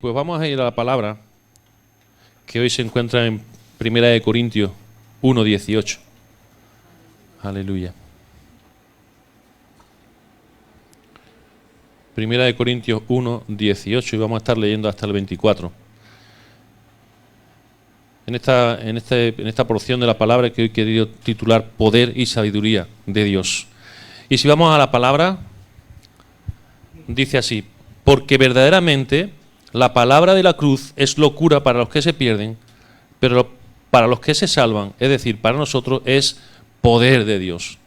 Pues vamos a ir a la palabra que hoy se encuentra en 1 Corintios 1:18. Aleluya. 1 Corintios 1:18 y vamos a estar leyendo hasta el 24. En esta porción de la palabra que hoy he querido titular Poder y Sabiduría de Dios. Y si vamos a la palabra, dice así: porque verdaderamente la palabra de la cruz es locura para los que se pierden, pero para los que se salvan, es decir, para nosotros, es poder de Dios.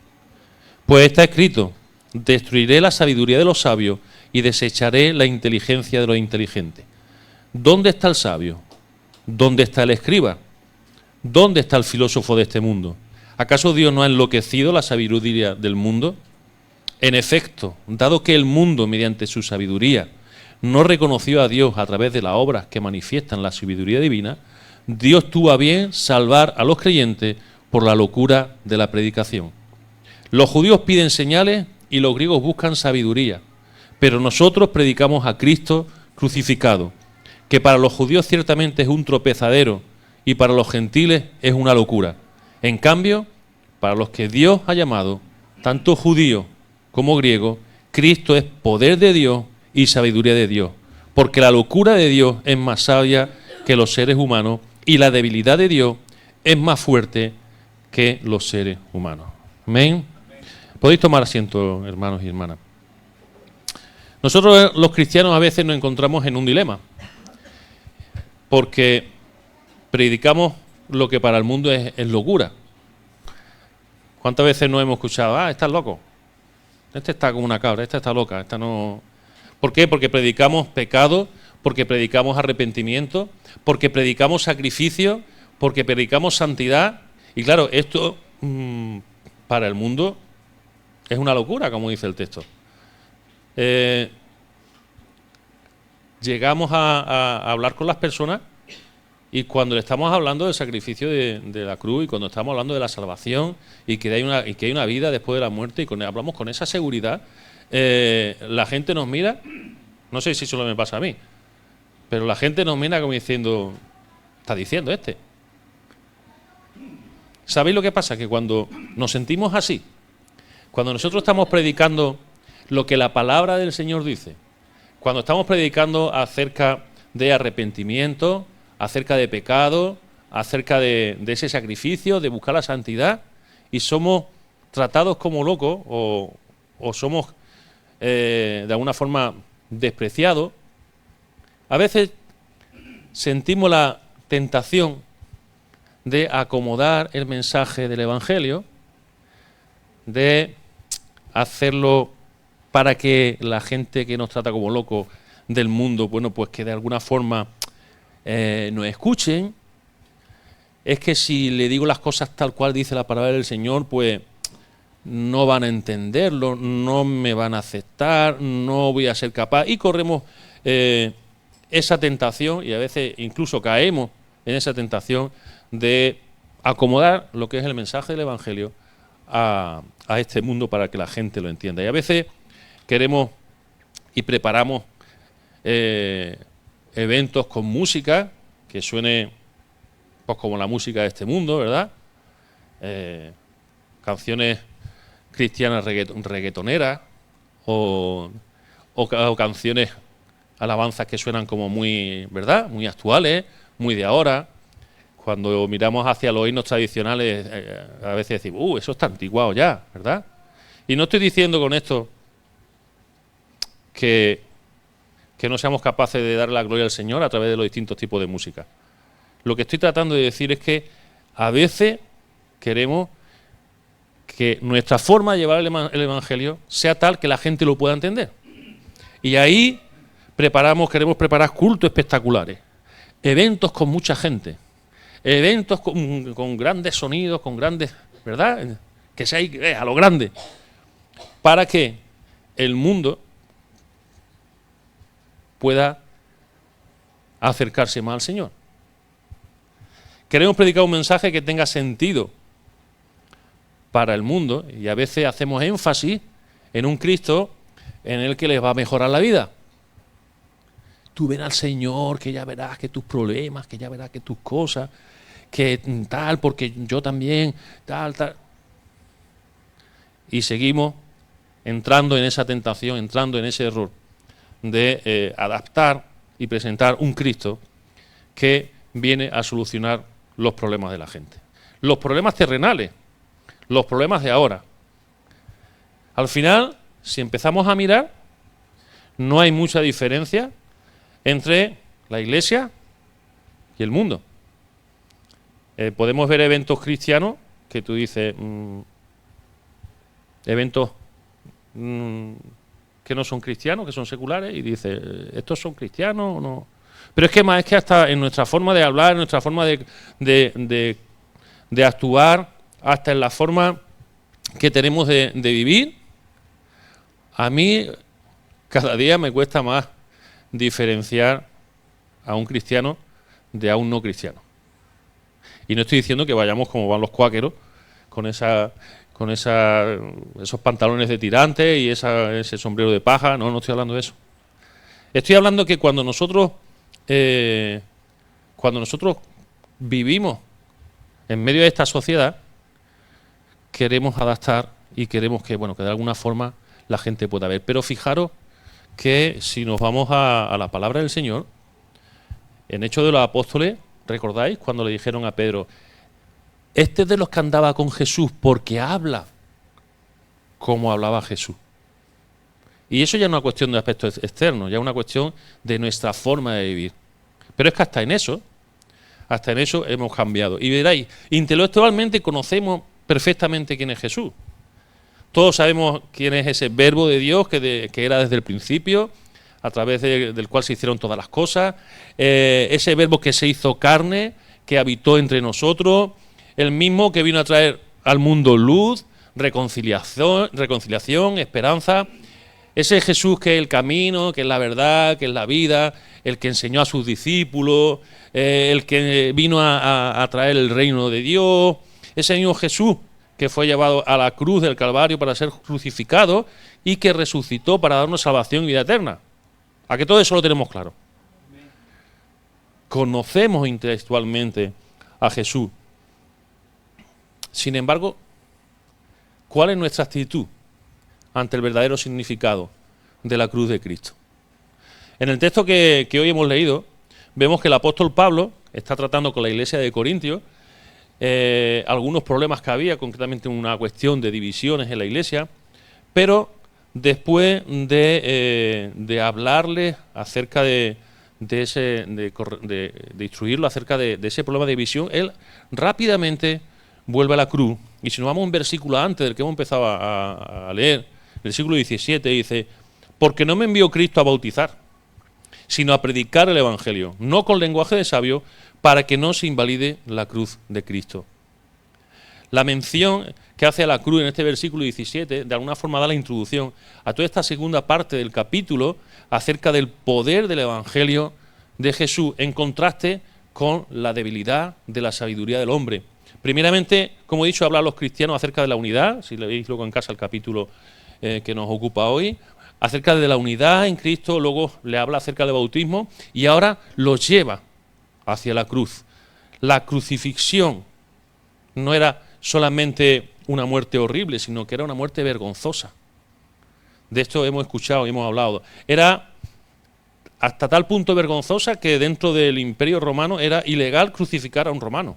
Pues está escrito: destruiré la sabiduría de los sabios y desecharé la inteligencia de los inteligentes. ¿Dónde está el sabio? ¿Dónde está el escriba? ¿Dónde está el filósofo de este mundo? ¿Acaso Dios no ha enloquecido la sabiduría del mundo? En efecto, dado que el mundo, mediante su sabiduría, no reconoció a Dios a través de las obras que manifiestan la sabiduría divina, Dios tuvo a bien salvar a los creyentes por la locura de la predicación. Los judíos piden señales y los griegos buscan sabiduría, pero nosotros predicamos a Cristo crucificado, que para los judíos ciertamente es un tropezadero y para los gentiles es una locura. En cambio, para los que Dios ha llamado, tanto judíos como griegos, Cristo es poder de Dios y sabiduría de Dios, porque la locura de Dios es más sabia que los seres humanos y la debilidad de Dios es más fuerte que los seres humanos. Amén. Podéis tomar asiento, hermanos y hermanas. Nosotros los cristianos a veces nos encontramos en un dilema, porque predicamos lo que para el mundo es locura. ¿Cuántas veces no hemos escuchado? Estás loco, este está como una cabra, esta está loca, esta no... ¿Por qué? Porque predicamos pecado, porque predicamos arrepentimiento, porque predicamos sacrificio, porque predicamos santidad. Y claro, esto para el mundo es una locura, como dice el texto. Llegamos a hablar con las personas y cuando le estamos hablando del sacrificio de la cruz y cuando estamos hablando de la salvación y que hay una vida después de la muerte y hablamos con esa seguridad, la gente nos mira, no sé si solo me pasa a mí, pero la gente nos mira como diciendo, está diciendo este. ¿Sabéis lo que pasa? Que cuando nos sentimos así, cuando nosotros estamos predicando lo que la palabra del Señor dice, cuando estamos predicando acerca de arrepentimiento, acerca de pecado, acerca de ese sacrificio, de buscar la santidad, y somos tratados como locos o somos de alguna forma despreciados, a veces sentimos la tentación de acomodar el mensaje del Evangelio, de hacerlo para que la gente que nos trata como locos del mundo, bueno, pues que de alguna forma nos escuchen. Es que si le digo las cosas tal cual dice la palabra del Señor, pues no van a entenderlo, no me van a aceptar, no voy a ser capaz. Y corremos esa tentación y a veces incluso caemos en esa tentación de acomodar lo que es el mensaje del Evangelio a este mundo para que la gente lo entienda. Y a veces queremos y preparamos eventos con música que suene pues como la música de este mundo, ¿verdad? Canciones cristianas reggaetoneras o canciones, alabanzas que suenan como muy, ¿verdad? Muy actuales, muy de ahora. Cuando miramos hacia los himnos tradicionales, a veces decimos, eso está antiguado ya, ¿verdad? Y no estoy diciendo con esto que no seamos capaces de dar la gloria al Señor a través de los distintos tipos de música. Lo que estoy tratando de decir es que a veces queremos que nuestra forma de llevar el Evangelio sea tal que la gente lo pueda entender. Y ahí queremos preparar cultos espectaculares, eventos con mucha gente, eventos con grandes sonidos, con grandes, ¿verdad? Que sea a lo grande, para que el mundo pueda acercarse más al Señor. Queremos predicar un mensaje que tenga sentido para el mundo y a veces hacemos énfasis en un Cristo en el que les va a mejorar la vida. tú ven al Señor, que ya verás que tus problemas, que ya verás que tus cosas, que tal, porque yo también, tal. Y seguimos entrando en esa tentación, entrando en ese error de adaptar y presentar un Cristo que viene a solucionar los problemas de la gente. Los problemas terrenales, los problemas de ahora. Al final, si empezamos a mirar, no hay mucha diferencia entre la Iglesia y el mundo. Podemos ver eventos cristianos que tú dices, eventos que no son cristianos, que son seculares, y dices, ¿estos son cristianos o no? Pero es que más es que hasta en nuestra forma de hablar, en nuestra forma de actuar, hasta en la forma que tenemos de vivir, a mí cada día me cuesta más diferenciar a un cristiano de a un no cristiano. Y no estoy diciendo que vayamos como van los cuáqueros, con esos pantalones de tirante y ese sombrero de paja. No estoy hablando de eso. Estoy hablando que cuando nosotros vivimos en medio de esta sociedad, queremos adaptar y queremos que de alguna forma la gente pueda ver. Pero fijaros que si nos vamos a la palabra del Señor, en Hechos de los Apóstoles, ¿recordáis cuando le dijeron a Pedro, este es de los que andaba con Jesús porque habla como hablaba Jesús? Y eso ya no es una cuestión de aspectos externos, ya es una cuestión de nuestra forma de vivir. Pero es que hasta en eso hemos cambiado. Y veréis, intelectualmente conocemos perfectamente quién es Jesús. Todos sabemos quién es ese verbo de Dios que era desde el principio, a través del cual se hicieron todas las cosas, ese verbo que se hizo carne, que habitó entre nosotros, el mismo que vino a traer al mundo luz, reconciliación, esperanza, ese Jesús que es el camino, que es la verdad, que es la vida, el que enseñó a sus discípulos, el que vino a traer el reino de Dios, ese mismo Jesús que fue llevado a la cruz del Calvario para ser crucificado y que resucitó para darnos salvación y vida eterna. ¿A que todo eso lo tenemos claro? Conocemos intelectualmente a Jesús. Sin embargo, ¿cuál es nuestra actitud ante el verdadero significado de la cruz de Cristo? En el texto que hoy hemos leído, vemos que el apóstol Pablo está tratando con la iglesia de Corintios algunos problemas que había, concretamente una cuestión de divisiones en la iglesia, pero después de hablarles acerca de instruirlo acerca de ese problema de división, él rápidamente vuelve a la cruz. Y si nos vamos a un versículo antes del que hemos empezado a leer, el versículo 17 dice, porque no me envió Cristo a bautizar, sino a predicar el Evangelio, no con lenguaje de sabio, para que no se invalide la cruz de Cristo. La mención que hace a la cruz en este versículo 17, de alguna forma da la introducción a toda esta segunda parte del capítulo acerca del poder del Evangelio de Jesús, en contraste con la debilidad de la sabiduría del hombre. Primeramente, como he dicho, habla a los cristianos acerca de la unidad, si leéis luego en casa el capítulo que nos ocupa hoy, acerca de la unidad en Cristo, luego le habla acerca del bautismo y ahora los lleva hacia la cruz. La crucifixión no era solamente una muerte horrible, sino que era una muerte vergonzosa. De esto hemos escuchado y hemos hablado. Era hasta tal punto vergonzosa que dentro del Imperio Romano era ilegal crucificar a un romano.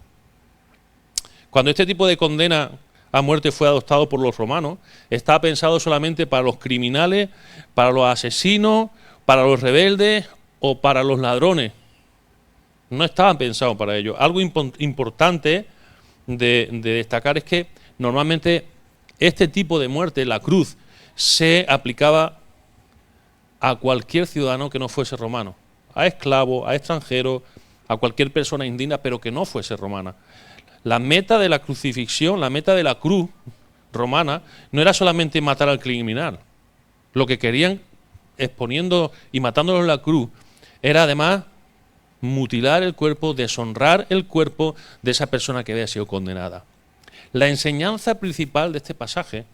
Cuando este tipo de condena a muerte fue adoptado por los romanos, estaba pensado solamente para los criminales, para los asesinos, para los rebeldes o para los ladrones. No estaban pensados para ello. Algo importante de destacar es que normalmente este tipo de muerte, la cruz, se aplicaba a cualquier ciudadano que no fuese romano, a esclavo, a extranjero, a cualquier persona indigna, pero que no fuese romana. La meta de la crucifixión, la meta de la cruz romana, no era solamente matar al criminal. Lo que querían, exponiendo y matándolo en la cruz, era además mutilar el cuerpo, deshonrar el cuerpo de esa persona que había sido condenada. La enseñanza principal de este pasaje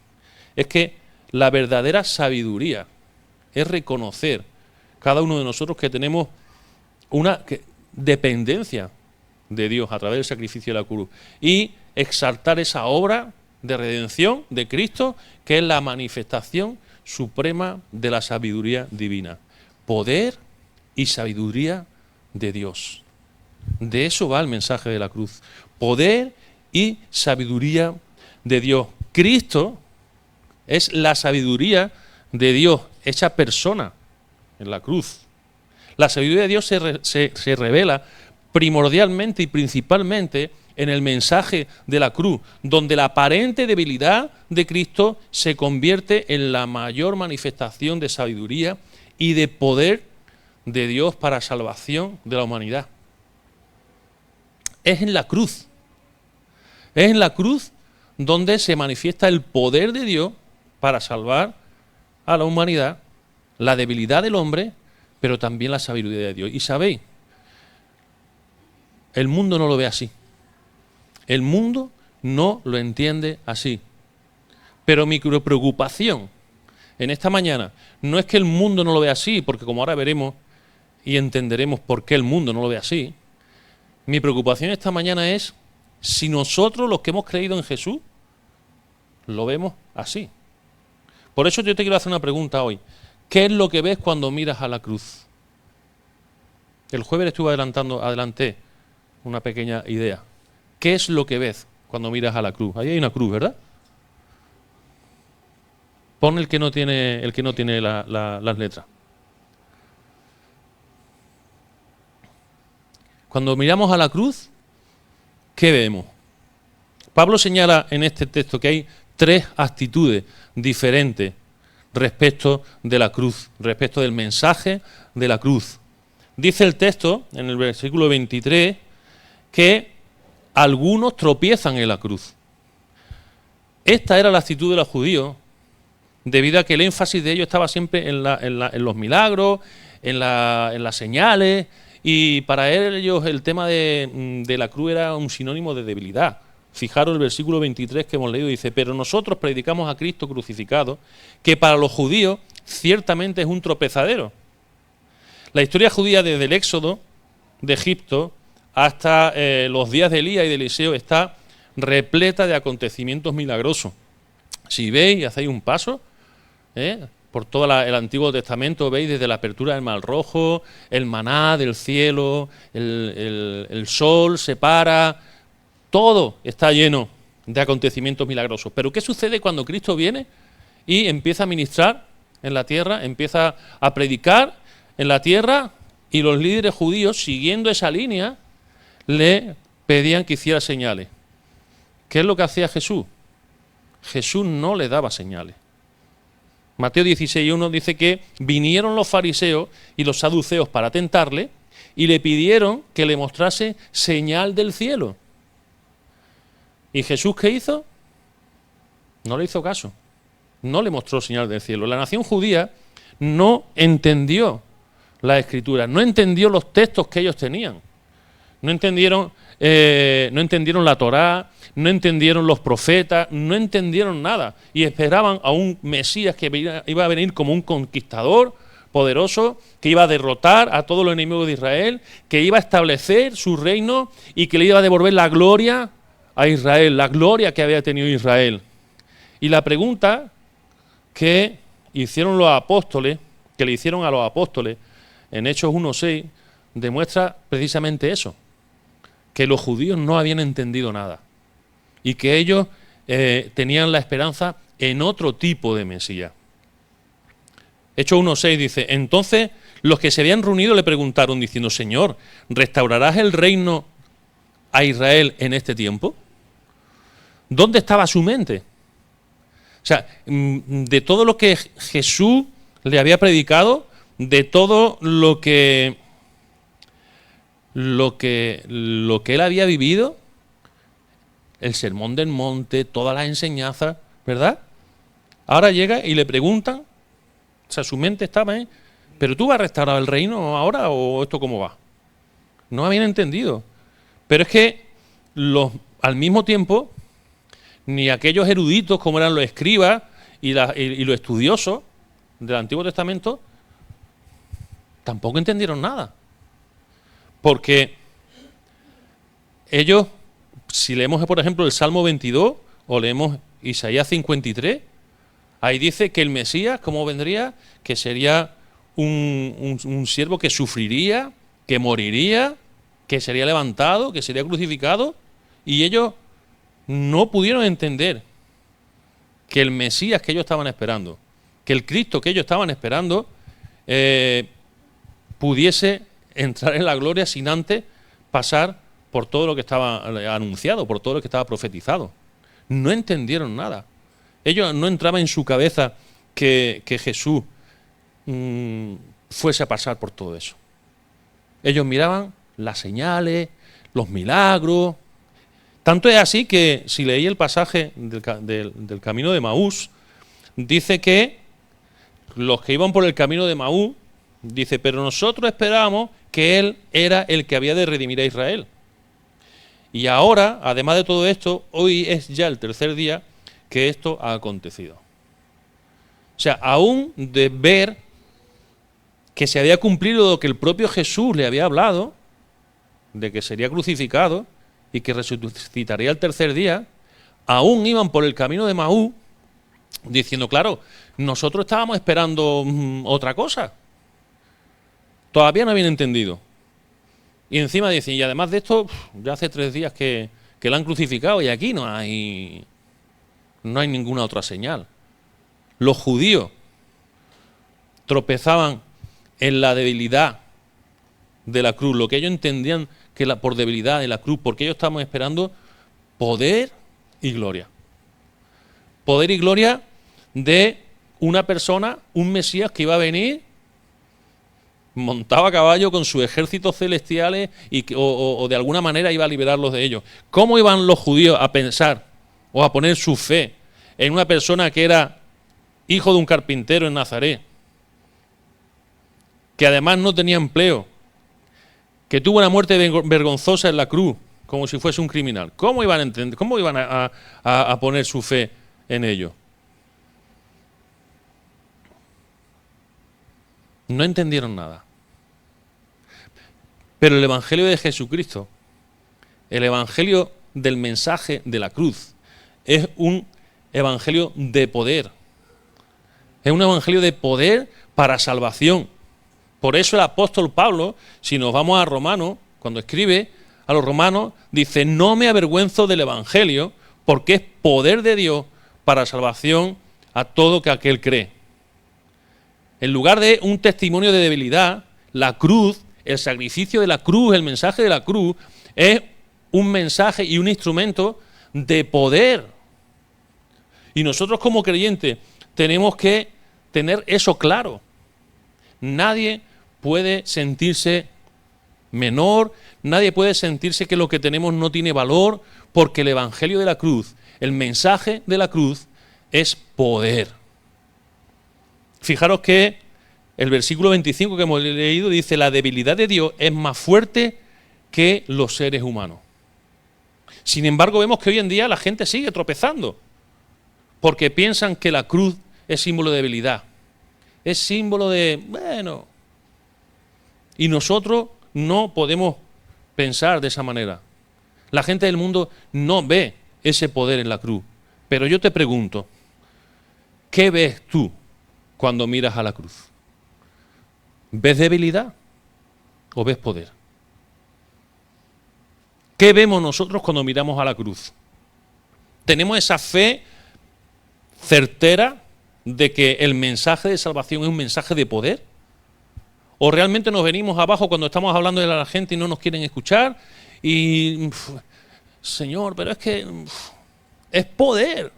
es que la verdadera sabiduría es reconocer cada uno de nosotros que tenemos una dependencia de Dios a través del sacrificio de la cruz y exaltar esa obra de redención de Cristo, que es la manifestación suprema de la sabiduría divina. Poder y sabiduría de Dios. De eso va el mensaje de la cruz. Poder y sabiduría de Dios. Cristo es la sabiduría de Dios hecha persona en la cruz. La sabiduría de Dios se revela primordialmente y principalmente en el mensaje de la cruz, donde la aparente debilidad de Cristo se convierte en la mayor manifestación de sabiduría y de poder de Dios para salvación de la humanidad. Es en la cruz. Es en la cruz donde se manifiesta el poder de Dios para salvar a la humanidad, la debilidad del hombre, pero también la sabiduría de Dios. Y sabéis, el mundo no lo ve así. El mundo no lo entiende así. Pero mi preocupación en esta mañana no es que el mundo no lo vea así, porque como ahora veremos y entenderemos por qué el mundo no lo ve así. Mi preocupación esta mañana es si nosotros, los que hemos creído en Jesús, lo vemos así. Por eso yo te quiero hacer una pregunta hoy. ¿Qué es lo que ves cuando miras a la cruz? El jueves adelanté una pequeña idea. ¿Qué es lo que ves cuando miras a la cruz? Ahí hay una cruz, ¿verdad? Pon el que no tiene las letras. Cuando miramos a la cruz, ¿qué vemos? Pablo señala en este texto que hay 3 actitudes diferentes respecto de la cruz, respecto del mensaje de la cruz. Dice el texto, en el versículo 23, que algunos tropiezan en la cruz. Esta era la actitud de los judíos, debido a que el énfasis de ellos estaba siempre en los milagros, en las señales, y para ellos el tema de la cruz era un sinónimo de debilidad. Fijaros el versículo 23 que hemos leído, dice, pero nosotros predicamos a Cristo crucificado, que para los judíos ciertamente es un tropezadero. La historia judía desde el Éxodo de Egipto hasta los días de Elías y de Eliseo está repleta de acontecimientos milagrosos. Si veis y hacéis un paso por todo el Antiguo Testamento, veis desde la apertura del Mar Rojo, el maná del cielo, el sol se para, todo está lleno de acontecimientos milagrosos. Pero ¿qué sucede cuando Cristo viene y empieza a ministrar en la tierra, empieza a predicar en la tierra, y los líderes judíos, siguiendo esa línea, le pedían que hiciera señales? ¿Qué es lo que hacía Jesús? Jesús no le daba señales. Mateo 16:1 dice que vinieron los fariseos y los saduceos para tentarle y le pidieron que le mostrase señal del cielo. ¿Y Jesús qué hizo? No le hizo caso. No le mostró señal del cielo. La nación judía no entendió la Escritura, no entendió los textos que ellos tenían. No entendieron la Torá, no entendieron los profetas, no entendieron nada. Y esperaban a un Mesías que iba a venir como un conquistador poderoso, que iba a derrotar a todos los enemigos de Israel, que iba a establecer su reino y que le iba a devolver la gloria a Israel, la gloria que había tenido Israel. Y la pregunta que hicieron los apóstoles, que le hicieron a los apóstoles en Hechos 1:6, demuestra precisamente eso, que los judíos no habían entendido nada y que ellos tenían la esperanza en otro tipo de Mesías. Hechos 1:6 dice, entonces los que se habían reunido le preguntaron diciendo, Señor, ¿restaurarás el reino a Israel en este tiempo? ¿Dónde estaba su mente? O sea, de todo lo que Jesús le había predicado, de todo lo que él había vivido, el sermón del monte, todas las enseñanzas, ¿verdad? Ahora llega y le preguntan, o sea, su mente estaba, ¿pero tú vas a restaurar el reino ahora o esto cómo va? No habían entendido. Pero es que al mismo tiempo, ni aquellos eruditos como eran los escribas y los estudiosos del Antiguo Testamento, tampoco entendieron nada. Porque ellos, si leemos por ejemplo el Salmo 22 o leemos Isaías 53, ahí dice que el Mesías, ¿cómo vendría? Que sería un siervo que sufriría, que moriría, que sería levantado, que sería crucificado, y ellos no pudieron entender que el Mesías que ellos estaban esperando, que el Cristo que ellos estaban esperando, pudiese entrar en la gloria sin antes pasar por todo lo que estaba anunciado, por todo lo que estaba profetizado. No entendieron nada. Ellos no entraba en su cabeza que Jesús fuese a pasar por todo eso. Ellos miraban las señales, los milagros. Tanto es así que si leí el pasaje del camino de Maús, dice que los que iban por el camino de Maús, dice, pero nosotros esperábamos que Él era el que había de redimir a Israel. Y ahora, además de todo esto, hoy es ya el tercer día que esto ha acontecido. O sea, aún de ver que se había cumplido lo que el propio Jesús le había hablado, de que sería crucificado y que resucitaría el tercer día, aún iban por el camino de Maús diciendo, claro, nosotros estábamos esperando otra cosa. Todavía no habían entendido. Y encima dicen, y además de esto, ya hace 3 días que la han crucificado y aquí no hay ninguna otra señal. Los judíos tropezaban en la debilidad de la cruz, lo que ellos entendían que por debilidad de la cruz, porque ellos estaban esperando poder y gloria. Poder y gloria de una persona, un Mesías que iba a venir montado a caballo con sus ejércitos celestiales o de alguna manera iba a liberarlos de ellos. ¿Cómo iban los judíos a pensar o a poner su fe en una persona que era hijo de un carpintero en Nazaret, que además no tenía empleo, que tuvo una muerte vergonzosa en la cruz, como si fuese un criminal? ¿Cómo iban a entender, cómo iban a poner su fe en ello? No entendieron nada. Pero el Evangelio de Jesucristo, el Evangelio del mensaje de la cruz, es un Evangelio de poder. Es un Evangelio de poder para salvación. Por eso el apóstol Pablo, si nos vamos a Romanos, cuando escribe a los romanos, dice, no me avergüenzo del Evangelio, porque es poder de Dios para salvación a todo aquel que cree. En lugar de un testimonio de debilidad, la cruz, el sacrificio de la cruz, el mensaje de la cruz, es un mensaje y un instrumento de poder. Y nosotros como creyentes tenemos que tener eso claro. Nadie puede sentirse menor, nadie puede sentirse que lo que tenemos no tiene valor, porque el Evangelio de la cruz, el mensaje de la cruz, es poder. Fijaros que el versículo 25 que hemos leído dice, la debilidad de Dios es más fuerte que los seres humanos. Sin embargo, vemos que hoy en día la gente sigue tropezando, porque piensan que la cruz es símbolo de debilidad, es símbolo de, bueno, y nosotros no podemos pensar de esa manera. La gente del mundo no ve ese poder en la cruz. Pero yo te pregunto, ¿qué ves tú cuando miras a la cruz? ¿Ves debilidad o ves poder? ¿Qué vemos nosotros cuando miramos a la cruz? ¿Tenemos esa fe certera de que el mensaje de salvación es un mensaje de poder? ¿O realmente nos venimos abajo cuando estamos hablando de la gente y no nos quieren escuchar? Y, Señor, pero es que es poder.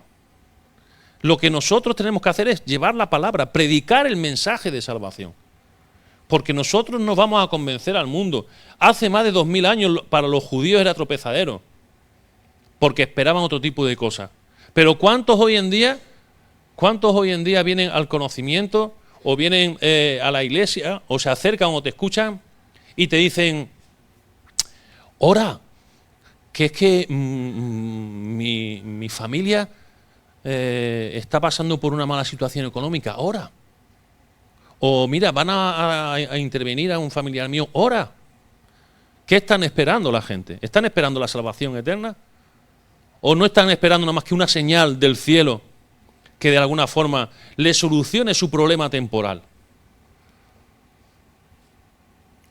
Lo que nosotros tenemos que hacer es llevar la palabra, predicar el mensaje de salvación. Porque nosotros nos vamos a convencer al mundo. Hace más de 2000 años para los judíos era tropezadero, porque esperaban otro tipo de cosas. Pero ¿cuántos hoy en día vienen al conocimiento o vienen a la iglesia o se acercan o te escuchan y te dicen, ora, que es que mi familia está pasando por una mala situación económica, ora. O mira, van a intervenir a un familiar mío, ora. ¿Qué están esperando la gente? ¿Están esperando la salvación eterna? ¿O no están esperando nada más que una señal del cielo que de alguna forma le solucione su problema temporal?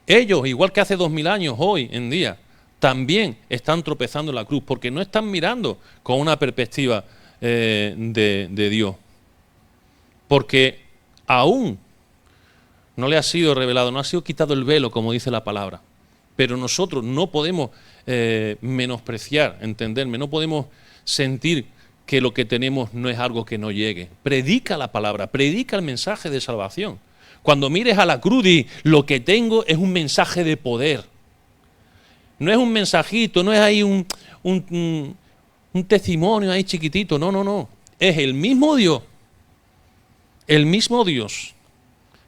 Ellos, igual que hace 2000 años, hoy en día, también están tropezando en la cruz, porque no están mirando con una perspectiva de Dios. Porque aún no le ha sido revelado, no ha sido quitado el velo, como dice la palabra. Pero nosotros no podemos menospreciar, entenderme, no podemos sentir que lo que tenemos no es algo que no llegue. Predica la palabra, predica el mensaje de salvación. Cuando mires a la cruz, di, lo que tengo es un mensaje de poder. No es un mensajito, no es ahí un testimonio ahí chiquitito, no, no, no. Es el mismo Dios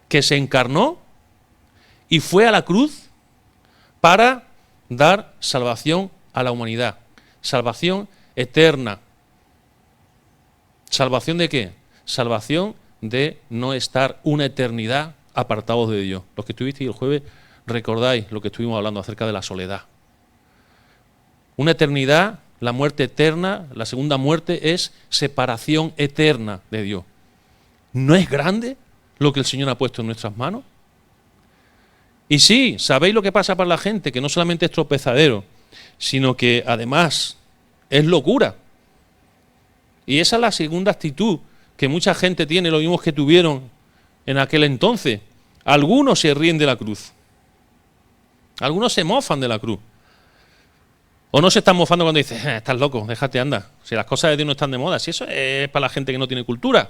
que se encarnó y fue a la cruz para dar salvación a la humanidad. Salvación eterna. ¿Salvación de qué? Salvación de no estar una eternidad apartados de Dios. Los que estuvisteis el jueves recordáis lo que estuvimos hablando acerca de la soledad. Una eternidad, la muerte eterna, la segunda muerte es separación eterna de Dios. ¿No es grande lo que el Señor ha puesto en nuestras manos? Y sí, ¿sabéis lo que pasa para la gente? Que no solamente es tropezadero, sino que además es locura. Y esa es la segunda actitud que mucha gente tiene, lo mismo que tuvieron en aquel entonces. Algunos se ríen de la cruz. Algunos se mofan de la cruz. O no se están mofando cuando dices, estás loco, déjate, anda. Si las cosas de Dios no están de moda, si eso es para la gente que no tiene cultura.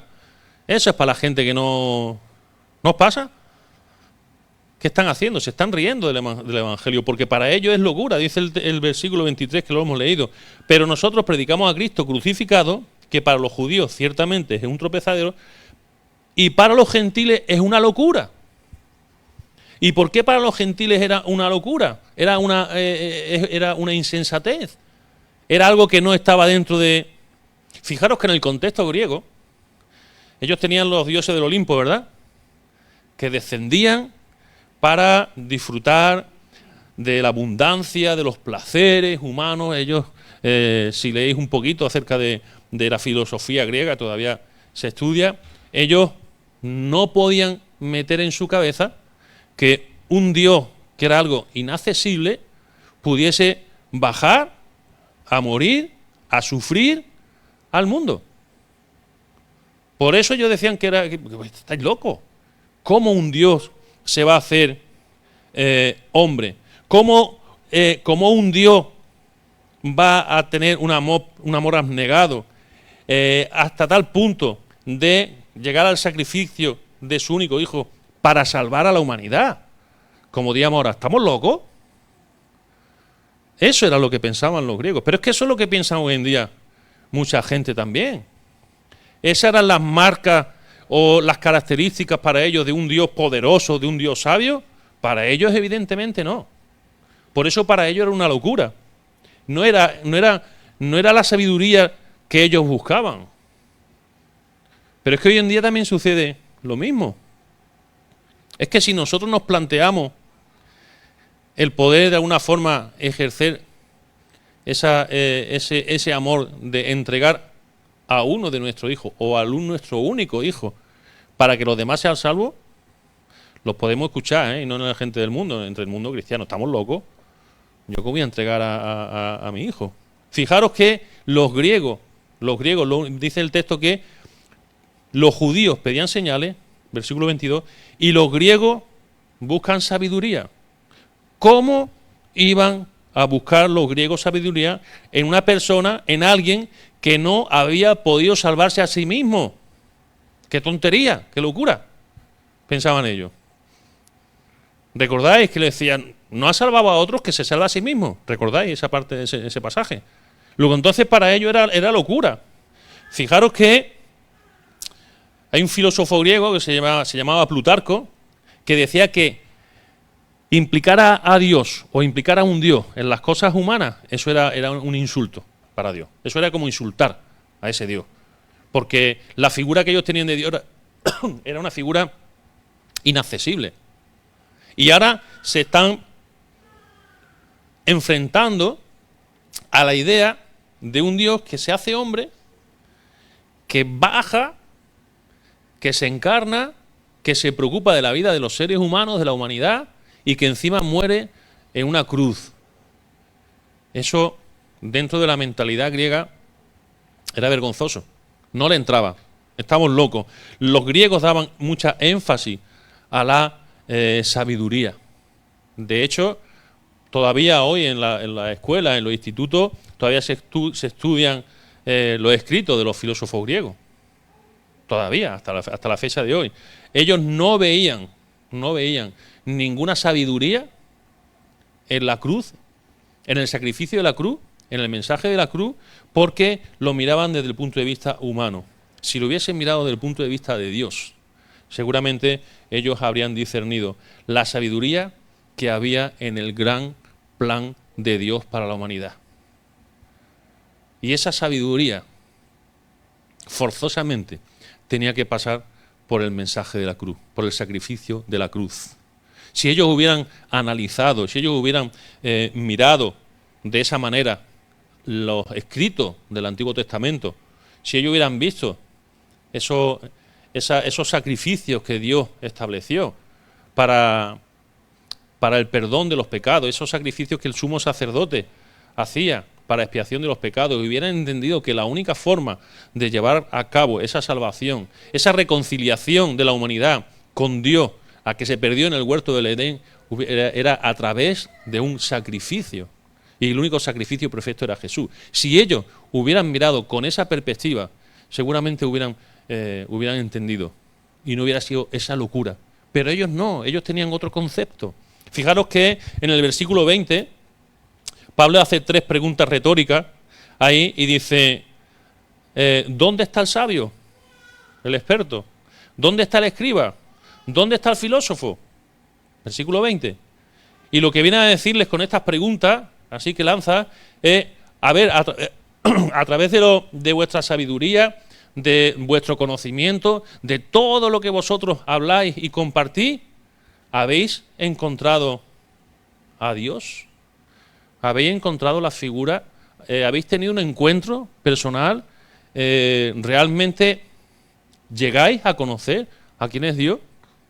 Eso es para la gente que no... ¿No os pasa? ¿Qué están haciendo? Se están riendo del Evangelio, porque para ellos es locura, dice el versículo 23 que lo hemos leído. Pero nosotros predicamos a Cristo crucificado, que para los judíos ciertamente es un tropezadero, y para los gentiles es una locura. ¿Y por qué para los gentiles era una locura? Era una insensatez. Era algo que no estaba dentro de... Fijaros que en el contexto griego, ellos tenían los dioses del Olimpo, ¿verdad? Que descendían para disfrutar de la abundancia, de los placeres humanos. Ellos, si leéis un poquito acerca de la filosofía griega, todavía se estudia, ellos no podían meter en su cabeza que un Dios, que era algo inaccesible, pudiese bajar a morir, a sufrir al mundo. Por eso ellos decían que estáis locos. ¿Cómo un Dios se va a hacer hombre? ¿Cómo un Dios va a tener un amor abnegado hasta tal punto de llegar al sacrificio de su único hijo para salvar a la humanidad? Como digamos ahora, ¿estamos locos? Eso era lo que pensaban los griegos. Pero es que eso es lo que piensan hoy en día mucha gente también. Esas eran las marcas o las características para ellos de un Dios poderoso, de un Dios sabio. Para ellos evidentemente no. Por eso para ellos era una locura. No era la sabiduría que ellos buscaban. Pero es que hoy en día también sucede lo mismo. Es que si nosotros nos planteamos el poder de alguna forma ejercer ese amor de entregar a uno de nuestros hijos o a nuestro único hijo para que los demás sean salvos, los podemos escuchar, y no en la gente del mundo, entre el mundo cristiano. ¿Estamos locos? ¿Yo cómo voy a entregar a mi hijo? Fijaros que los griegos, dice el texto que los judíos pedían señales, versículo 22, y los griegos buscan sabiduría. ¿Cómo iban a buscar los griegos sabiduría en una persona, en alguien que no había podido salvarse a sí mismo? ¡Qué tontería! ¡Qué locura! Pensaban ellos. ¿Recordáis que le decían, no ha salvado a otros, que se salva a sí mismo? ¿Recordáis esa parte de ese pasaje? Luego entonces para ellos era locura. Fijaros que hay un filósofo griego que se llamaba Plutarco, que decía que implicar a Dios o implicar a un Dios en las cosas humanas, eso era un insulto para Dios. Eso era como insultar a ese Dios. Porque la figura que ellos tenían de Dios era una figura inaccesible. Y ahora se están enfrentando a la idea de un Dios que se hace hombre, que baja, que se encarna, que se preocupa de la vida de los seres humanos, de la humanidad, y que encima muere en una cruz. Eso, dentro de la mentalidad griega, era vergonzoso. No le entraba. Estamos locos. Los griegos daban mucha énfasis a la sabiduría. De hecho, todavía hoy en la escuela, en los institutos, todavía se estudian los escritos de los filósofos griegos. Todavía, hasta la fecha de hoy. Ellos no veían ninguna sabiduría en la cruz, en el sacrificio de la cruz, en el mensaje de la cruz, porque lo miraban desde el punto de vista humano. Si lo hubiesen mirado desde el punto de vista de Dios, seguramente ellos habrían discernido la sabiduría que había en el gran plan de Dios para la humanidad. Y esa sabiduría, forzosamente, tenía que pasar por el mensaje de la cruz, por el sacrificio de la cruz. Si ellos hubieran analizado, si ellos hubieran mirado de esa manera los escritos del Antiguo Testamento, si ellos hubieran visto esos sacrificios que Dios estableció para el perdón de los pecados, esos sacrificios que el sumo sacerdote hacía para expiación de los pecados, y hubieran entendido que la única forma de llevar a cabo esa salvación, esa reconciliación de la humanidad con Dios, a que se perdió en el huerto del Edén, era a través de un sacrificio. Y el único sacrificio perfecto era Jesús. Si ellos hubieran mirado con esa perspectiva, seguramente hubieran entendido y no hubiera sido esa locura. Pero ellos no, ellos tenían otro concepto. Fijaros que en el versículo 20, Pablo hace 3 preguntas retóricas ahí y dice, ¿dónde está el sabio? El experto. ¿Dónde está el escriba? ¿Dónde está el filósofo? Versículo 20. Y lo que viene a decirles con estas preguntas, así que lanza, es, a ver, a través de vuestra sabiduría, de vuestro conocimiento, de todo lo que vosotros habláis y compartís, ¿habéis encontrado a Dios? ¿Habéis encontrado la figura? ¿Habéis tenido un encuentro personal? ¿Realmente llegáis a conocer a quién es Dios?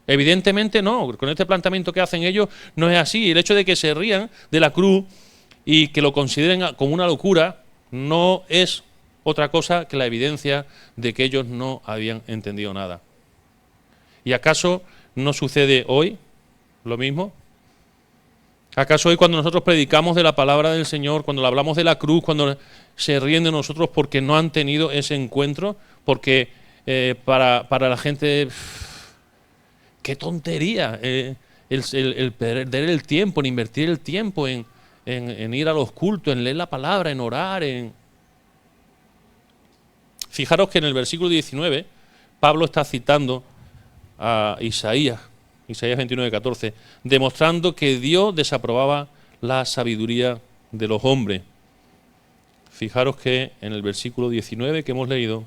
Evidentemente no, con este planteamiento que hacen ellos no es así. El hecho de que se rían de la cruz y que lo consideren como una locura no es otra cosa que la evidencia de que ellos no habían entendido nada. ¿Y acaso no sucede hoy lo mismo? ¿Acaso hoy cuando nosotros predicamos de la palabra del Señor, cuando le hablamos de la cruz, cuando se ríen de nosotros porque no han tenido ese encuentro? Porque para la gente, qué tontería el perder el tiempo, en invertir el tiempo en ir a los cultos, en leer la palabra, en orar. Fijaros que en el versículo 19 Pablo está citando a Isaías 29:14, demostrando que Dios desaprobaba la sabiduría de los hombres. Fijaros que en el versículo 19 que hemos leído,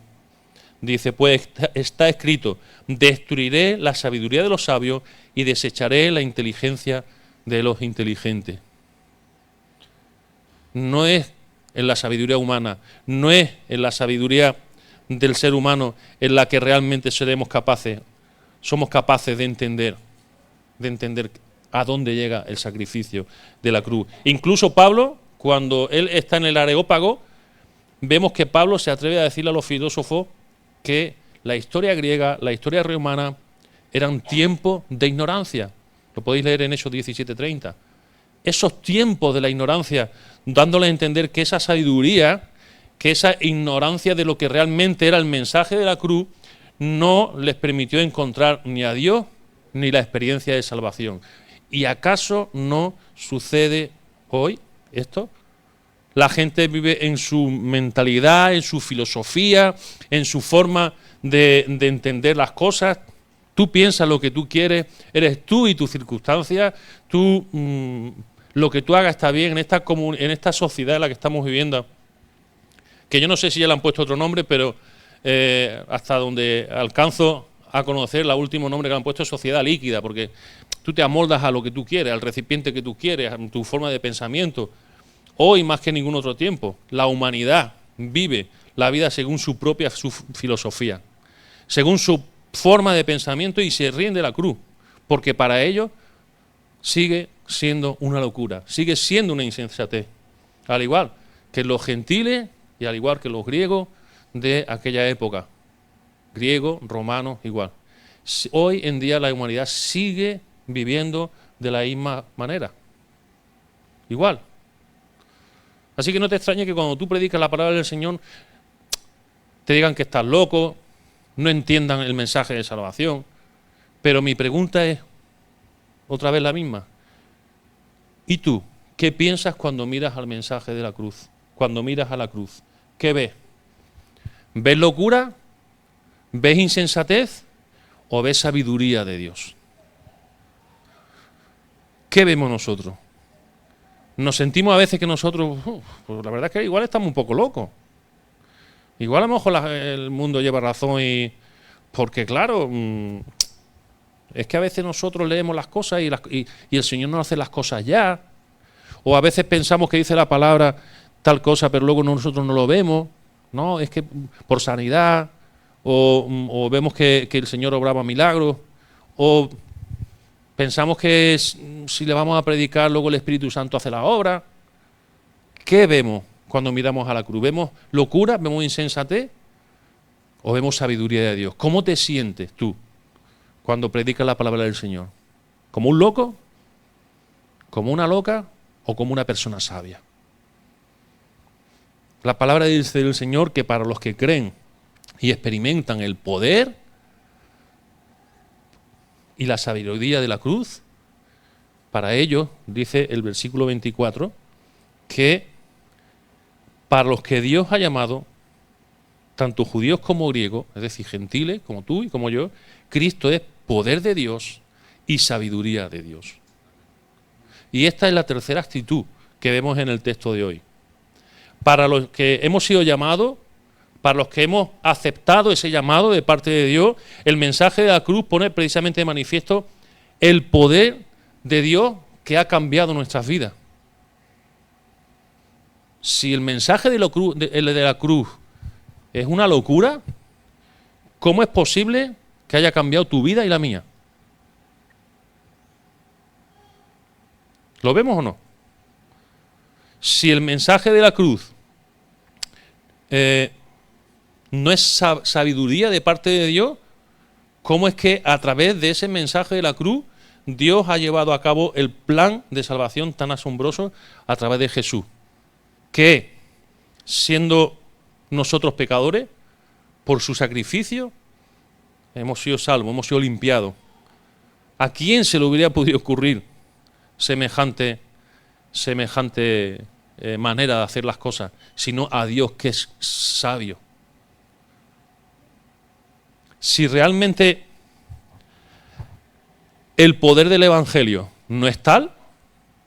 dice, pues está escrito, destruiré la sabiduría de los sabios y desecharé la inteligencia de los inteligentes. No es en la sabiduría humana, no es en la sabiduría del ser humano en la que realmente somos capaces de entender a dónde llega el sacrificio de la cruz. Incluso Pablo, cuando él está en el Areópago, vemos que Pablo se atreve a decirle a los filósofos que la historia griega, la historia romana, eran tiempos de ignorancia. Lo podéis leer en Hechos 17:30. Esos tiempos de la ignorancia, dándole a entender que esa sabiduría, que esa ignorancia de lo que realmente era el mensaje de la cruz, no les permitió encontrar ni a Dios ni la experiencia de salvación. ¿Y acaso no sucede hoy esto? La gente vive en su mentalidad, en su filosofía, en su forma de entender las cosas. Tú piensas lo que tú quieres, eres tú y tus circunstancias, lo que tú hagas está bien en esta sociedad en la que estamos viviendo, que yo no sé si ya le han puesto otro nombre, pero hasta donde alcanzo a conocer el último nombre que le han puesto, sociedad líquida, porque tú te amoldas a lo que tú quieres, al recipiente que tú quieres, a tu forma de pensamiento. Hoy, más que en ningún otro tiempo, la humanidad vive la vida según su propia filosofía, según su forma de pensamiento, y se rinde a la cruz, porque para ellos sigue siendo una locura, sigue siendo una insensatez, al igual que los gentiles y al igual que los griegos de aquella época, griegos, romanos, igual. Hoy en día la humanidad sigue viviendo de la misma manera, igual. Así que no te extrañe que cuando tú predicas la palabra del Señor te digan que estás loco, no entiendan el mensaje de salvación. Pero mi pregunta es otra vez la misma. ¿Y tú qué piensas cuando miras al mensaje de la cruz? Cuando miras a la cruz, ¿qué ves? ¿Ves locura? ¿Ves insensatez? ¿O ves sabiduría de Dios? ¿Qué vemos nosotros? Nos sentimos a veces que nosotros, pues la verdad es que igual estamos un poco locos. Igual a lo mejor el mundo lleva razón porque claro, es que a veces nosotros leemos las cosas y el Señor no hace las cosas ya. O a veces pensamos que dice la palabra tal cosa, pero luego nosotros no lo vemos. No, es que por sanidad, o vemos que el Señor obraba milagros, o pensamos que si le vamos a predicar, luego el Espíritu Santo hace la obra. ¿Qué vemos cuando miramos a la cruz? ¿Vemos locura? ¿Vemos insensatez? ¿O vemos sabiduría de Dios? ¿Cómo te sientes tú cuando predicas la palabra del Señor? ¿Como un loco? ¿Como una loca? ¿O como una persona sabia? La palabra dice del Señor que para los que creen y experimentan el poder y la sabiduría de la cruz, para ellos, dice el versículo 24, que para los que Dios ha llamado, tanto judíos como griegos, es decir, gentiles como tú y como yo, Cristo es poder de Dios y sabiduría de Dios. Y esta es la tercera actitud que vemos en el texto de hoy. Para los que hemos sido llamados, para los que hemos aceptado ese llamado de parte de Dios, el mensaje de la cruz pone precisamente de manifiesto el poder de Dios que ha cambiado nuestras vidas. Si el mensaje de la cruz es una locura, ¿cómo es posible que haya cambiado tu vida y la mía? ¿Lo vemos o no? Si el mensaje de la cruz no es sabiduría de parte de Dios, ¿cómo es que a través de ese mensaje de la cruz Dios ha llevado a cabo el plan de salvación tan asombroso a través de Jesús? Que, siendo nosotros pecadores, por su sacrificio, hemos sido salvos, hemos sido limpiados. ¿A quién se le hubiera podido ocurrir semejante manera de hacer las cosas, sino a Dios, que es sabio? Si realmente el poder del Evangelio no es tal,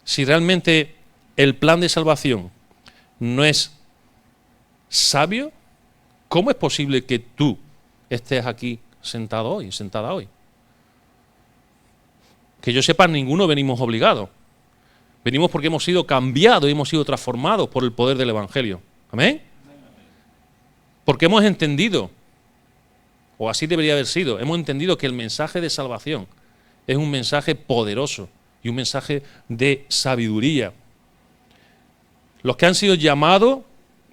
si realmente el plan de salvación no es sabio, ¿cómo es posible que tú estés aquí sentado hoy, sentada hoy? Que yo sepa, ninguno venimos obligados. Venimos porque hemos sido cambiados y hemos sido transformados por el poder del Evangelio. ¿Amén? Porque hemos entendido, o así debería haber sido, hemos entendido que el mensaje de salvación es un mensaje poderoso y un mensaje de sabiduría. Los que han sido llamados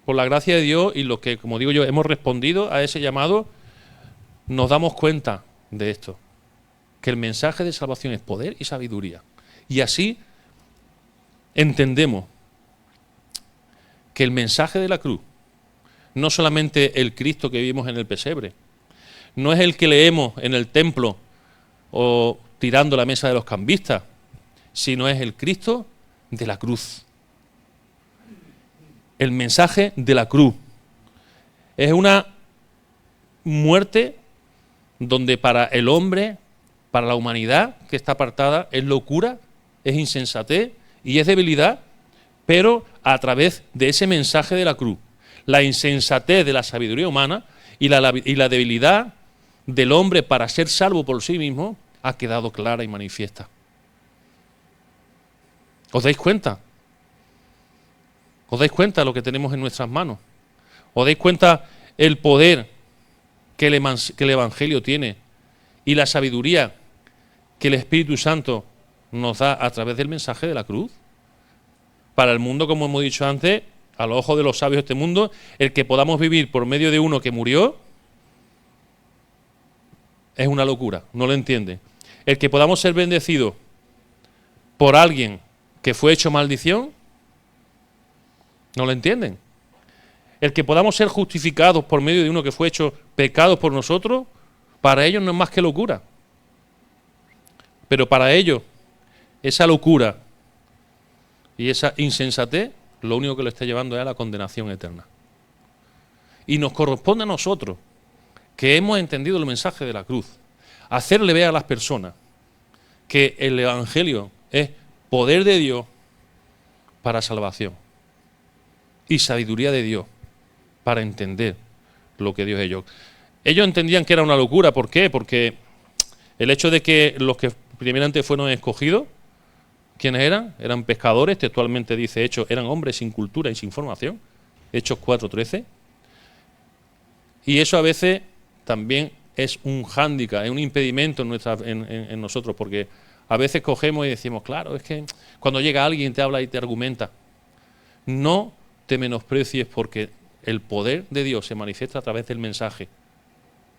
por la gracia de Dios y los que, como digo yo, hemos respondido a ese llamado, nos damos cuenta de esto, que el mensaje de salvación es poder y sabiduría. Y así entendemos que el mensaje de la cruz, no solamente el Cristo que vimos en el pesebre, no es el que leemos en el templo o tirando la mesa de los cambistas, sino es el Cristo de la cruz. El mensaje de la cruz es una muerte donde para el hombre, para la humanidad que está apartada, es locura, es insensatez y es debilidad, pero a través de ese mensaje de la cruz, la insensatez de la sabiduría humana y la debilidad del hombre para ser salvo por sí mismo ha quedado clara y manifiesta. ¿Os dais cuenta? ¿Os dais cuenta de lo que tenemos en nuestras manos? ¿Os dais cuenta el poder que el Evangelio tiene y la sabiduría que el Espíritu Santo nos da a través del mensaje de la cruz? Para el mundo, como hemos dicho antes, a los ojos de los sabios de este mundo, el que podamos vivir por medio de uno que murió es una locura, no lo entiende. El que podamos ser bendecidos por alguien que fue hecho maldición, no lo entienden. El que podamos ser justificados por medio de uno que fue hecho pecado por nosotros, para ellos no es más que locura. Pero para ellos, esa locura y esa insensatez, lo único que lo está llevando es a la condenación eterna. Y nos corresponde a nosotros, que hemos entendido el mensaje de la cruz, hacerle ver a las personas que el Evangelio es poder de Dios para salvación y sabiduría de Dios para entender lo que Dios es ellos. Ellos entendían que era una locura. ¿Por qué? Porque el hecho de que los que primeramente fueron escogidos, ¿quiénes eran? Eran pescadores, textualmente dice Hechos, eran hombres sin cultura y sin formación, Hechos 4:13. Y eso a veces también es un hándicap, es un impedimento en nosotros, porque a veces cogemos y decimos, claro, es que cuando llega alguien te habla y te argumenta. No te menosprecies, porque el poder de Dios se manifiesta a través del mensaje.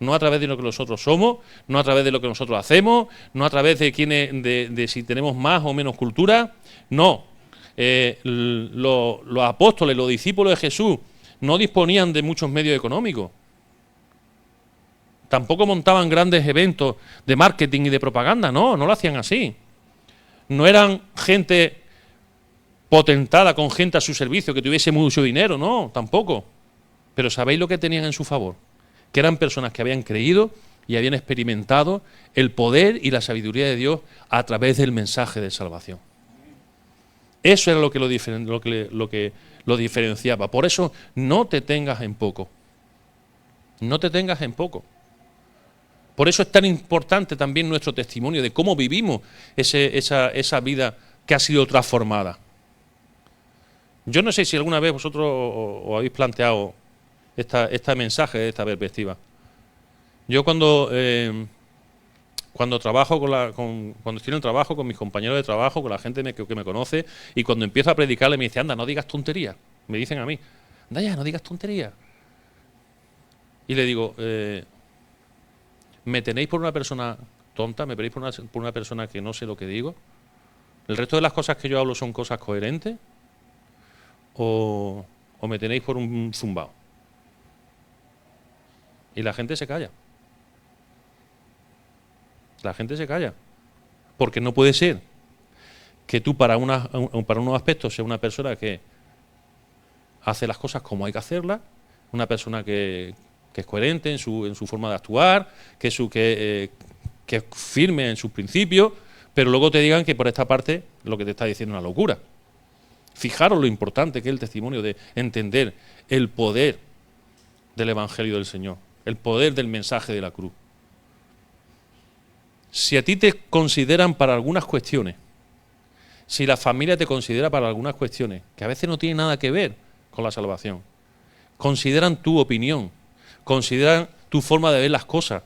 No a través de lo que nosotros somos, no a través de lo que nosotros hacemos, no a través de de si tenemos más o menos cultura. No. Los apóstoles, los discípulos de Jesús, no disponían de muchos medios económicos. Tampoco montaban grandes eventos de marketing y de propaganda. No, no lo hacían así. No eran gente potentada con gente a su servicio que tuviese mucho dinero. No, tampoco. Pero ¿sabéis lo que tenían en su favor? Que eran personas que habían creído y habían experimentado el poder y la sabiduría de Dios a través del mensaje de salvación. Eso era lo que lo diferenciaba. Por eso no te tengas en poco. No te tengas en poco. Por eso es tan importante también nuestro testimonio de cómo vivimos esa vida que ha sido transformada. Yo no sé si alguna vez vosotros os habéis planteado este mensaje, esta perspectiva. Yo cuando trabajo cuando estoy en el trabajo con mis compañeros de trabajo, con la gente que me conoce, y cuando empiezo a predicarle me dice, anda, no digas tonterías. Me dicen a mí, anda ya, no digas tonterías. Y le digo, ¿me tenéis por una persona tonta? ¿Me tenéis por una persona que no sé lo que digo? ¿El resto de las cosas que yo hablo son cosas coherentes? ¿O me tenéis por un zumbao? Y la gente se calla. La gente se calla. Porque no puede ser que tú para unos aspectos seas una persona que hace las cosas como hay que hacerlas, una persona que es coherente en su forma de actuar, que es firme en sus principios, pero luego te digan que por esta parte lo que te está diciendo es una locura. Fijaros lo importante que es el testimonio de entender el poder del Evangelio del Señor, el poder del mensaje de la cruz. Si a ti te consideran para algunas cuestiones, si la familia te considera para algunas cuestiones, que a veces no tienen nada que ver con la salvación, consideran tu opinión, consideran tu forma de ver las cosas,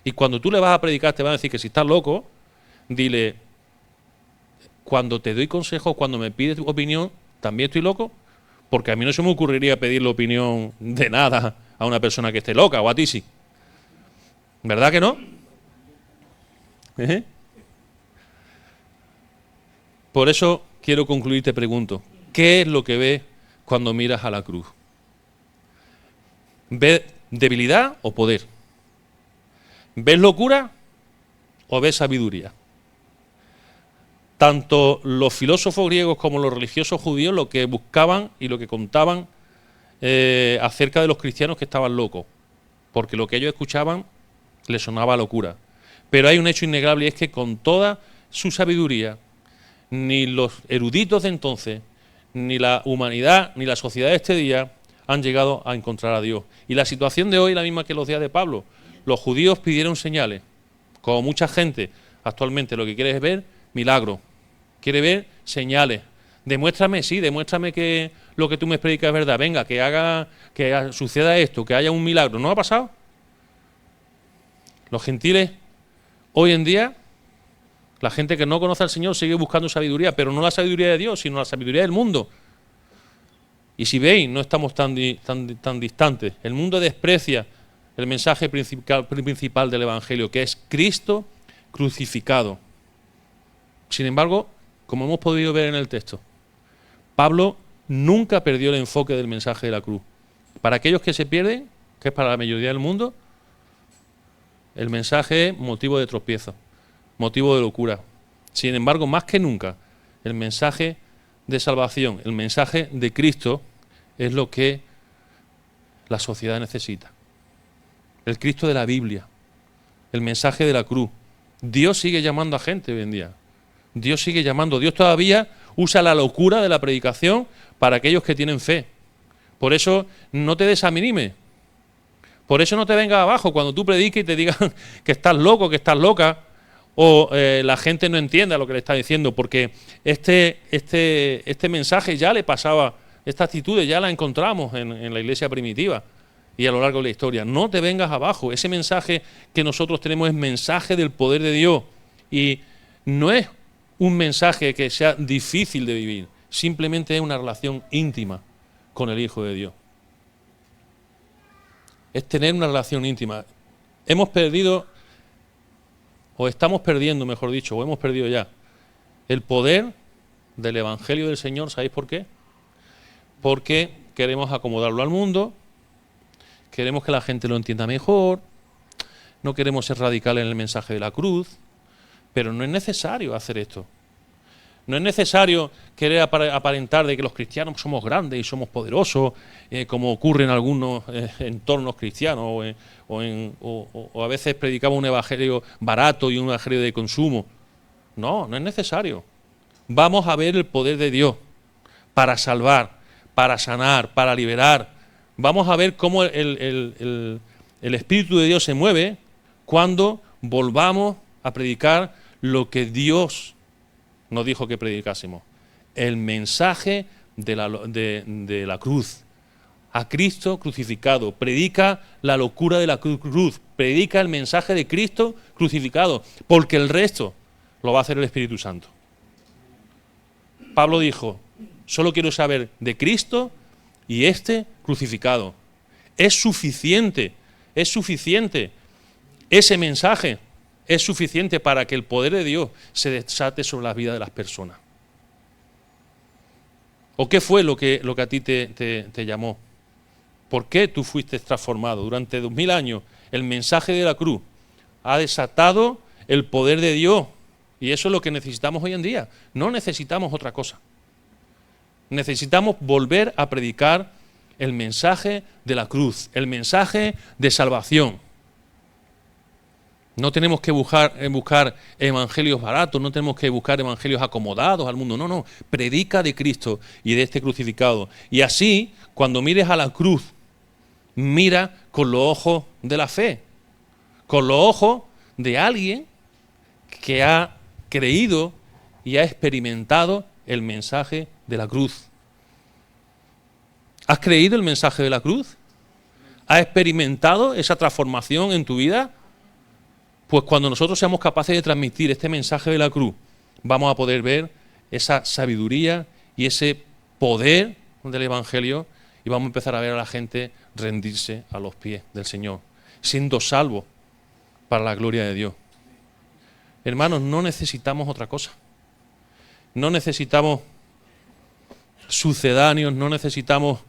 y cuando tú le vas a predicar te van a decir que si estás loco, dile, cuando te doy consejos, cuando me pides tu opinión, ¿también estoy loco? Porque a mí no se me ocurriría pedir la opinión de nada a una persona que esté loca, o a ti sí. ¿Verdad que no? Por eso quiero concluir y te pregunto, ¿qué es lo que ves cuando miras a la cruz? ¿Ves debilidad o poder? ¿Ves locura o ves sabiduría? Tanto los filósofos griegos como los religiosos judíos lo que buscaban y lo que contaban acerca de los cristianos que estaban locos, porque lo que ellos escuchaban les sonaba locura. Pero hay un hecho innegable, y es que con toda su sabiduría, ni los eruditos de entonces, ni la humanidad, ni la sociedad de este día han llegado a encontrar a Dios. Y la situación de hoy es la misma que los días de Pablo. los judíos pidieron señales. Como mucha gente actualmente lo que quiere es ver milagros, quiere ver señales. Demuéstrame, sí, demuéstrame que lo que tú me predicas es verdad. Venga, que suceda esto, que haya un milagro. ¿No ha pasado? Los gentiles, hoy en día, la gente que no conoce al Señor sigue buscando sabiduría, pero no la sabiduría de Dios, sino la sabiduría del mundo. Y si veis, no estamos tan distantes. El mundo desprecia el mensaje principal del Evangelio, que es Cristo crucificado. Sin embargo, como hemos podido ver en el texto, Pablo nunca perdió el enfoque del mensaje de la cruz. Para aquellos que se pierden, que es para la mayoría del mundo, el mensaje es motivo de tropiezo, motivo de locura. Sin embargo, más que nunca, el mensaje de salvación, el mensaje de Cristo, es lo que la sociedad necesita. El Cristo de la Biblia, el mensaje de la cruz. Dios sigue llamando a gente hoy en día. Dios sigue llamando. Dios todavía usa la locura de la predicación para aquellos que tienen fe. Por eso no te desanimes. Por eso no te vengas abajo cuando tú prediques y te digan que estás loco, que estás loca, o la gente no entienda lo que le está diciendo, porque este mensaje ya le pasaba, esta actitud ya la encontramos en la iglesia primitiva y a lo largo de la historia. No te vengas abajo. Ese mensaje que nosotros tenemos es mensaje del poder de Dios y no es un mensaje que sea difícil de vivir, simplemente es una relación íntima con el Hijo de Dios. Es tener una relación íntima. Hemos perdido, o estamos perdiendo, mejor dicho, o hemos perdido ya, el poder del Evangelio del Señor. ¿Sabéis por qué? Porque queremos acomodarlo al mundo, queremos que la gente lo entienda mejor, no queremos ser radicales en el mensaje de la cruz, pero no es necesario hacer esto. No es necesario querer aparentar de que los cristianos somos grandes y somos poderosos, como ocurre en algunos entornos cristianos, o a veces predicamos un evangelio barato y un evangelio de consumo. No, no es necesario. Vamos a ver el poder de Dios para salvar, para sanar, para liberar. Vamos a ver cómo el Espíritu de Dios se mueve cuando volvamos a predicar lo que Dios nos dijo que predicásemos. El mensaje de la cruz. A Cristo crucificado. Predica la locura de la cruz. Predica el mensaje de Cristo crucificado. Porque el resto lo va a hacer el Espíritu Santo. Pablo dijo, solo quiero saber de Cristo y este crucificado. Es suficiente. Ese mensaje es suficiente para que el poder de Dios se desate sobre la vida de las personas. ¿O qué fue lo que a ti te llamó? ¿Por qué tú fuiste transformado? Durante 2000 años el mensaje de la cruz ha desatado el poder de Dios. Y eso es lo que necesitamos hoy en día. No necesitamos otra cosa. Necesitamos volver a predicar el mensaje de la cruz, el mensaje de salvación. No tenemos que buscar evangelios baratos, no tenemos que buscar evangelios acomodados al mundo. No, predica de Cristo y de este crucificado. Y así, cuando mires a la cruz, mira con los ojos de la fe, con los ojos de alguien que ha creído y ha experimentado el mensaje de la cruz. ¿Has creído el mensaje de la cruz? ¿Has experimentado esa transformación en tu vida? Pues cuando nosotros seamos capaces de transmitir este mensaje de la cruz, vamos a poder ver esa sabiduría y ese poder del Evangelio y vamos a empezar a ver a la gente rendirse a los pies del Señor, siendo salvos para la gloria de Dios. Hermanos, no necesitamos otra cosa. No necesitamos sucedáneos, no necesitamos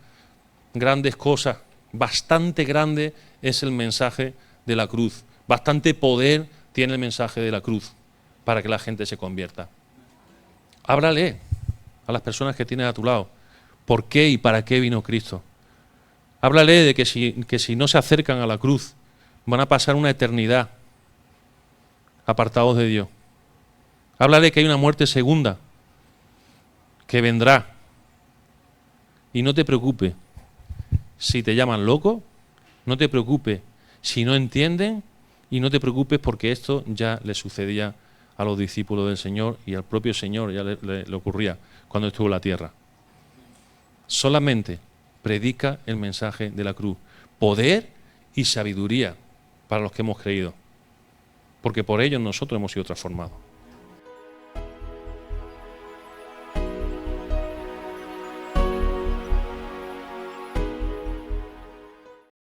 grandes cosas. Bastante grande es el mensaje de la cruz. Bastante poder tiene el mensaje de la cruz para que la gente se convierta. Háblale a las personas que tienes a tu lado. ¿Por qué y para qué vino Cristo? Háblale de que si no se acercan a la cruz, van a pasar una eternidad apartados de Dios. Háblale que hay una muerte segunda que vendrá. Y no te preocupes si te llaman loco, no te preocupes Si no entienden, y no te preocupes porque esto ya le sucedía a los discípulos del Señor y al propio Señor ya le ocurría cuando estuvo en la tierra. Solamente predica el mensaje de la cruz. Poder y sabiduría para los que hemos creído. Porque por ellos nosotros hemos sido transformados.